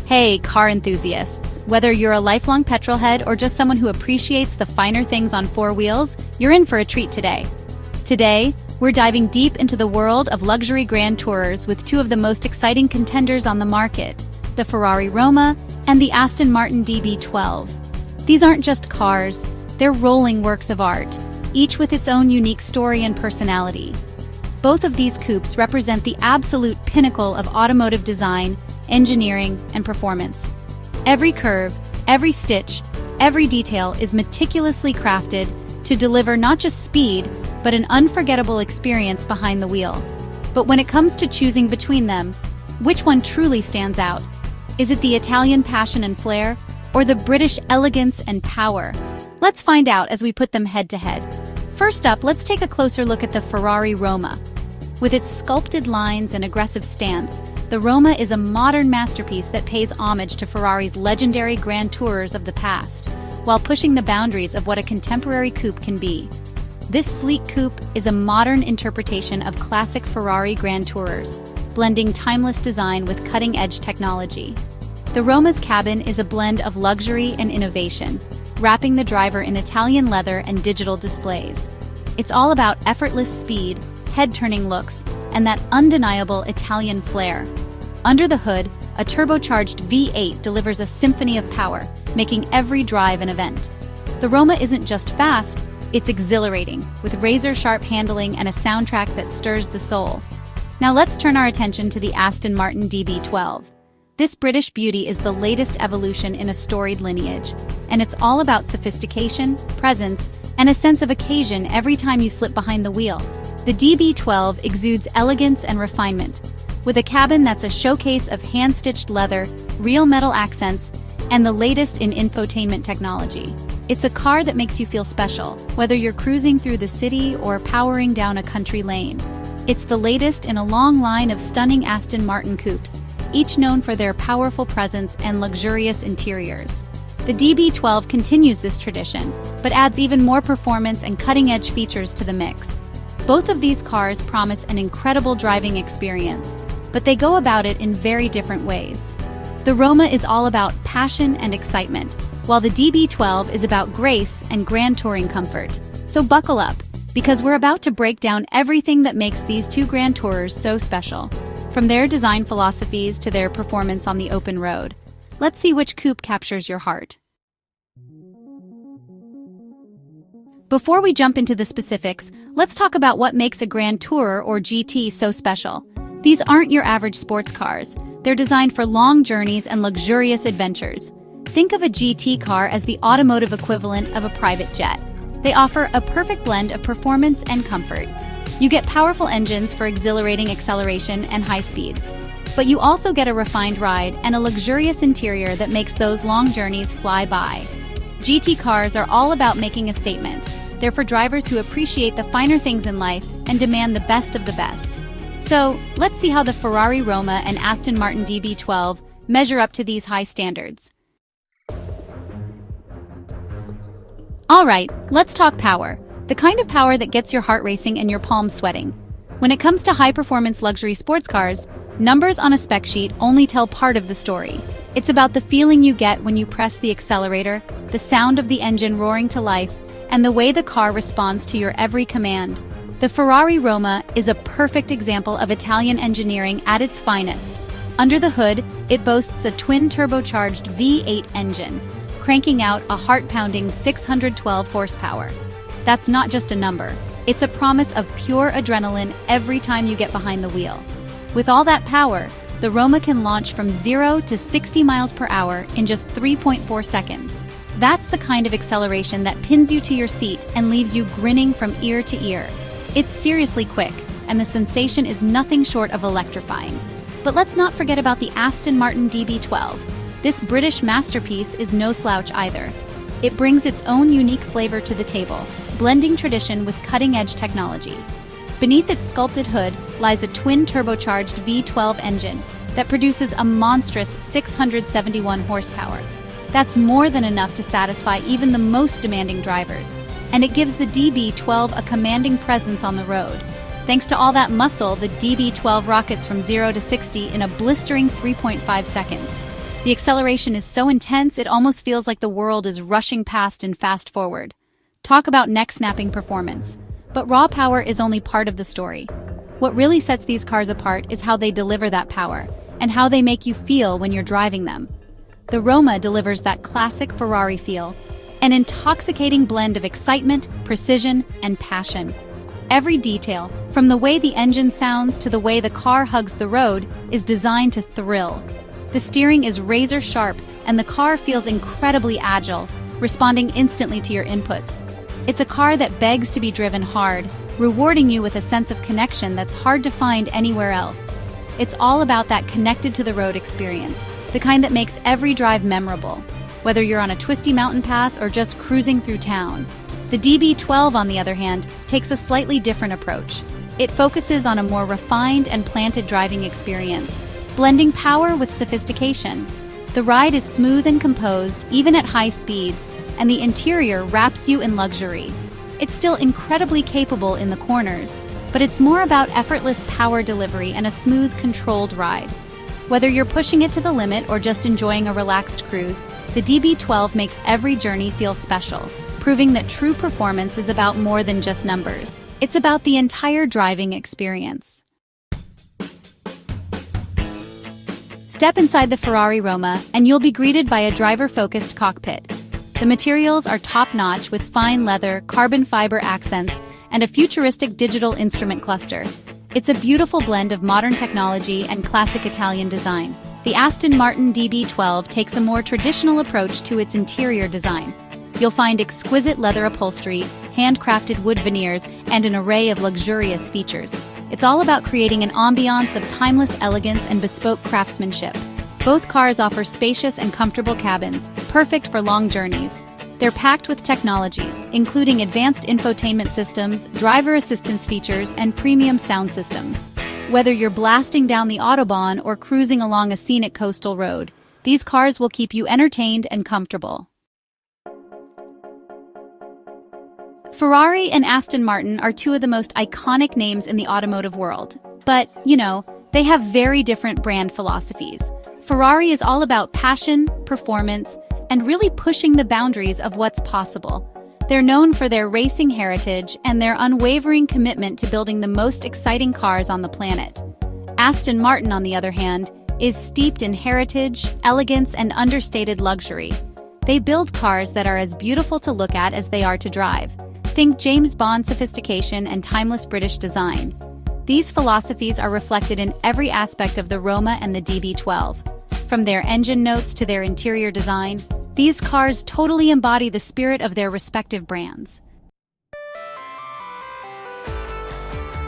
Hey, car enthusiasts! Whether you're a lifelong petrolhead or just someone who appreciates the finer things on four wheels, you're in for a treat today. Today, we're diving deep into the world of luxury grand tourers with two of the most exciting contenders on the market, the Ferrari Roma and the Aston Martin DB12. These aren't just cars, they're rolling works of art, each with its own unique story and personality. Both of these coupes represent the absolute pinnacle of automotive design, engineering, and performance. Every curve, every stitch, every detail is meticulously crafted to deliver not just speed, but an unforgettable experience behind the wheel. But when it comes to choosing between them, which one truly stands out? Is it the Italian passion and flair, or the British elegance and power? Let's find out as we put them head to head. First up, let's take a closer look at the Ferrari Roma. With its sculpted lines and aggressive stance, the Roma is a modern masterpiece that pays homage to Ferrari's legendary grand tourers of the past, while pushing the boundaries of what a contemporary coupe can be. This sleek coupe is a modern interpretation of classic Ferrari grand tourers, blending timeless design with cutting-edge technology. The Roma's cabin is a blend of luxury and innovation, wrapping the driver in Italian leather and digital displays. It's all about effortless speed, head-turning looks, and that undeniable Italian flair. Under the hood, a turbocharged V8 delivers a symphony of power, making every drive an event. The Roma isn't just fast, it's exhilarating, with razor-sharp handling and a soundtrack that stirs the soul. Now let's turn our attention to the Aston Martin DB12. This British beauty is the latest evolution in a storied lineage, and it's all about sophistication, presence, and a sense of occasion every time you slip behind the wheel. The DB12 exudes elegance and refinement, with a cabin that's a showcase of hand-stitched leather, real metal accents, and the latest in infotainment technology. It's a car that makes you feel special, whether you're cruising through the city or powering down a country lane. It's the latest in a long line of stunning Aston Martin coupes, each known for their powerful presence and luxurious interiors. The DB12 continues this tradition, but adds even more performance and cutting-edge features to the mix. Both of these cars promise an incredible driving experience, but they go about it in very different ways. The Roma is all about passion and excitement, while the DB12 is about grace and grand touring comfort. So buckle up, because we're about to break down everything that makes these two grand tourers so special. From their design philosophies to their performance on the open road. Let's see which coupe captures your heart. Before we jump into the specifics, let's talk about what makes a Grand Tourer or GT so special. These aren't your average sports cars. They're designed for long journeys and luxurious adventures. Think of a GT car as the automotive equivalent of a private jet. They offer a perfect blend of performance and comfort. You get powerful engines for exhilarating acceleration and high speeds. But you also get a refined ride and a luxurious interior that makes those long journeys fly by. GT cars are all about making a statement. They're for drivers who appreciate the finer things in life and demand the best of the best. So, let's see how the Ferrari Roma and Aston Martin DB12 measure up to these high standards. Alright, let's talk power. The kind of power that gets your heart racing and your palms sweating. When it comes to high-performance luxury sports cars, numbers on a spec sheet only tell part of the story. It's about the feeling you get when you press the accelerator, the sound of the engine roaring to life, and the way the car responds to your every command. The Ferrari Roma is a perfect example of Italian engineering at its finest. Under the hood, it boasts a twin-turbocharged V8 engine, cranking out a heart-pounding 612 horsepower. That's not just a number. It's a promise of pure adrenaline every time you get behind the wheel. With all that power, the Roma can launch from 0 to 60 miles per hour in just 3.4 seconds. That's the kind of acceleration that pins you to your seat and leaves you grinning from ear to ear. It's seriously quick, and the sensation is nothing short of electrifying. But let's not forget about the Aston Martin DB12. This British masterpiece is no slouch either. It brings its own unique flavor to the table, blending tradition with cutting-edge technology. Beneath its sculpted hood lies a twin-turbocharged V12 engine that produces a monstrous 671 horsepower. That's more than enough to satisfy even the most demanding drivers, and it gives the DB12 a commanding presence on the road. Thanks to all that muscle, the DB12 rockets from 0 to 60 in a blistering 3.5 seconds. The acceleration is so intense it almost feels like the world is rushing past and fast forward. Talk about neck-snapping performance. But raw power is only part of the story. What really sets these cars apart is how they deliver that power, and how they make you feel when you're driving them. The Roma delivers that classic Ferrari feel, an intoxicating blend of excitement, precision, and passion. Every detail, from the way the engine sounds to the way the car hugs the road, is designed to thrill. The steering is razor sharp, and the car feels incredibly agile, responding instantly to your inputs. It's a car that begs to be driven hard, rewarding you with a sense of connection that's hard to find anywhere else. It's all about that connected-to-the-road experience, the kind that makes every drive memorable, whether you're on a twisty mountain pass or just cruising through town. The DB12, on the other hand, takes a slightly different approach. It focuses on a more refined and planted driving experience, blending power with sophistication. The ride is smooth and composed, even at high speeds, and the interior wraps you in luxury. It's still incredibly capable in the corners, but it's more about effortless power delivery and a smooth, controlled ride. Whether you're pushing it to the limit or just enjoying a relaxed cruise, the DB12 makes every journey feel special, proving that true performance is about more than just numbers. It's about the entire driving experience. Step inside the Ferrari Roma, and you'll be greeted by a driver-focused cockpit. The materials are top-notch with fine leather, carbon fiber accents, and a futuristic digital instrument cluster. It's a beautiful blend of modern technology and classic Italian design. The Aston Martin DB12 takes a more traditional approach to its interior design. You'll find exquisite leather upholstery, handcrafted wood veneers, and an array of luxurious features. It's all about creating an ambiance of timeless elegance and bespoke craftsmanship. Both cars offer spacious and comfortable cabins, perfect for long journeys. They're packed with technology, including advanced infotainment systems, driver assistance features, and premium sound systems. Whether you're blasting down the Autobahn or cruising along a scenic coastal road, these cars will keep you entertained and comfortable. Ferrari and Aston Martin are two of the most iconic names in the automotive world. But, they have very different brand philosophies. Ferrari is all about passion, performance, and really pushing the boundaries of what's possible. They're known for their racing heritage and their unwavering commitment to building the most exciting cars on the planet. Aston Martin, on the other hand, is steeped in heritage, elegance, and understated luxury. They build cars that are as beautiful to look at as they are to drive. Think James Bond sophistication and timeless British design. These philosophies are reflected in every aspect of the Roma and the DB12. From their engine notes to their interior design, these cars totally embody the spirit of their respective brands.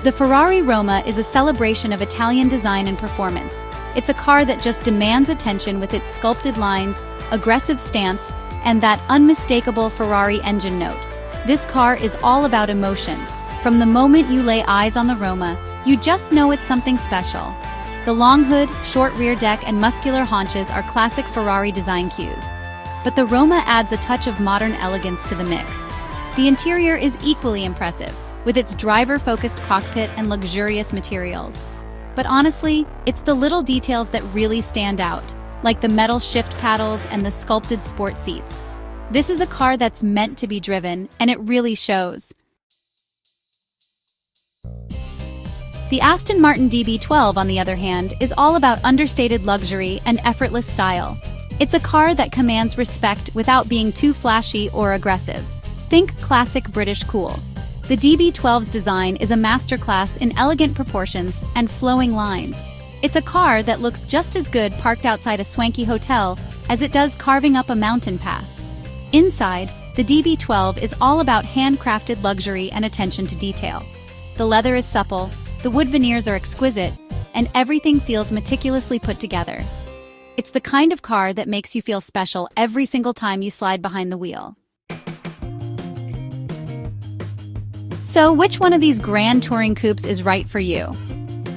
The Ferrari Roma is a celebration of Italian design and performance. It's a car that just demands attention with its sculpted lines, aggressive stance, and that unmistakable Ferrari engine note. This car is all about emotion. From the moment you lay eyes on the Roma, you just know it's something special. The long hood, short rear deck, and muscular haunches are classic Ferrari design cues. But the Roma adds a touch of modern elegance to the mix. The interior is equally impressive, with its driver-focused cockpit and luxurious materials. But honestly, it's the little details that really stand out, like the metal shift paddles and the sculpted sport seats. This is a car that's meant to be driven, and it really shows. The Aston Martin DB12, on the other hand, is all about understated luxury and effortless style. It's a car that commands respect without being too flashy or aggressive. Think classic British cool. The DB12's design is a masterclass in elegant proportions and flowing lines. It's a car that looks just as good parked outside a swanky hotel as it does carving up a mountain pass. Inside, the DB12 is all about handcrafted luxury and attention to detail. The leather is supple, the wood veneers are exquisite, and everything feels meticulously put together. It's the kind of car that makes you feel special every single time you slide behind the wheel. So, which one of these grand touring coupes is right for you?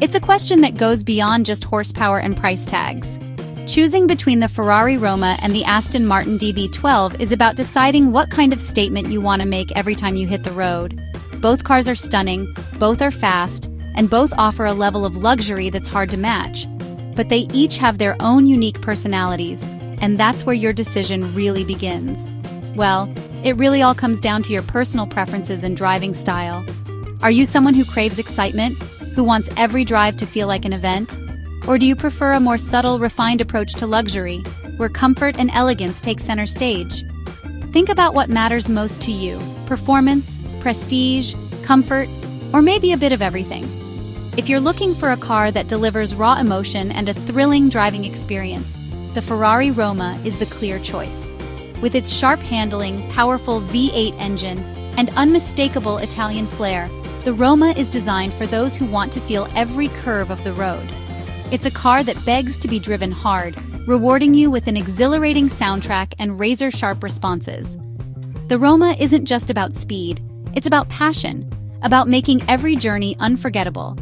It's a question that goes beyond just horsepower and price tags. Choosing between the Ferrari Roma and the Aston Martin DB12 is about deciding what kind of statement you want to make every time you hit the road. Both cars are stunning, both are fast, and both offer a level of luxury that's hard to match. but they each have their own unique personalities, and that's where your decision really begins. Well, it really all comes down to your personal preferences and driving style. Are you someone who craves excitement, who wants every drive to feel like an event? Or do you prefer a more subtle, refined approach to luxury, where comfort and elegance take center stage? Think about what matters most to you: performance, prestige, comfort, or maybe a bit of everything. If you're looking for a car that delivers raw emotion and a thrilling driving experience, the Ferrari Roma is the clear choice. With its sharp handling, powerful V8 engine, and unmistakable Italian flair, the Roma is designed for those who want to feel every curve of the road. It's a car that begs to be driven hard, rewarding you with an exhilarating soundtrack and razor-sharp responses. The Roma isn't just about speed, it's about passion, about making every journey unforgettable.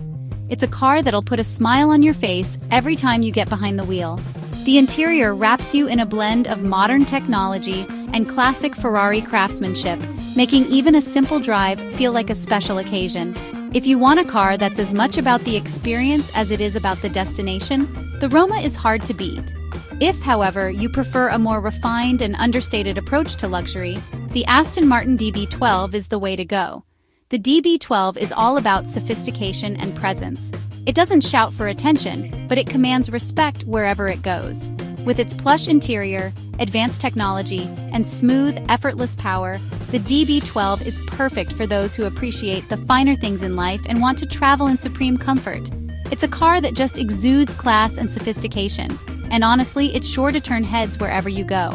It's a car that'll put a smile on your face every time you get behind the wheel. The interior wraps you in a blend of modern technology and classic Ferrari craftsmanship, making even a simple drive feel like a special occasion. If you want a car that's as much about the experience as it is about the destination, the Roma is hard to beat. If, however, you prefer a more refined and understated approach to luxury, the Aston Martin DB12 is the way to go. The DB12 is all about sophistication and presence. It doesn't shout for attention, but it commands respect wherever it goes. With its plush interior, advanced technology, and smooth, effortless power, the DB12 is perfect for those who appreciate the finer things in life and want to travel in supreme comfort. It's a car that just exudes class and sophistication, and honestly, it's sure to turn heads wherever you go.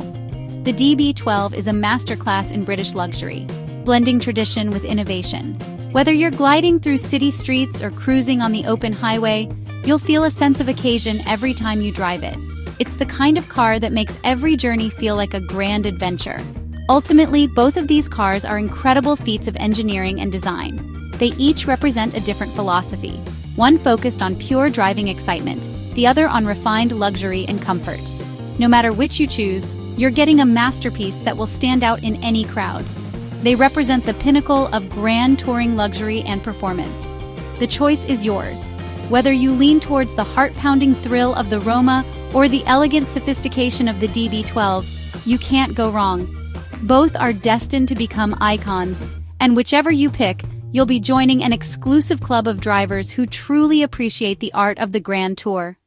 The DB12 is a masterclass in British luxury, blending tradition with innovation. Whether you're gliding through city streets or cruising on the open highway, you'll feel a sense of occasion every time you drive it. It's the kind of car that makes every journey feel like a grand adventure. Ultimately, both of these cars are incredible feats of engineering and design. They each represent a different philosophy, one focused on pure driving excitement, the other on refined luxury and comfort. No matter which you choose, you're getting a masterpiece that will stand out in any crowd. They represent the pinnacle of grand touring luxury and performance. The choice is yours. Whether you lean towards the heart-pounding thrill of the Roma or the elegant sophistication of the DB12, you can't go wrong. Both are destined to become icons, and whichever you pick, you'll be joining an exclusive club of drivers who truly appreciate the art of the Grand Tour.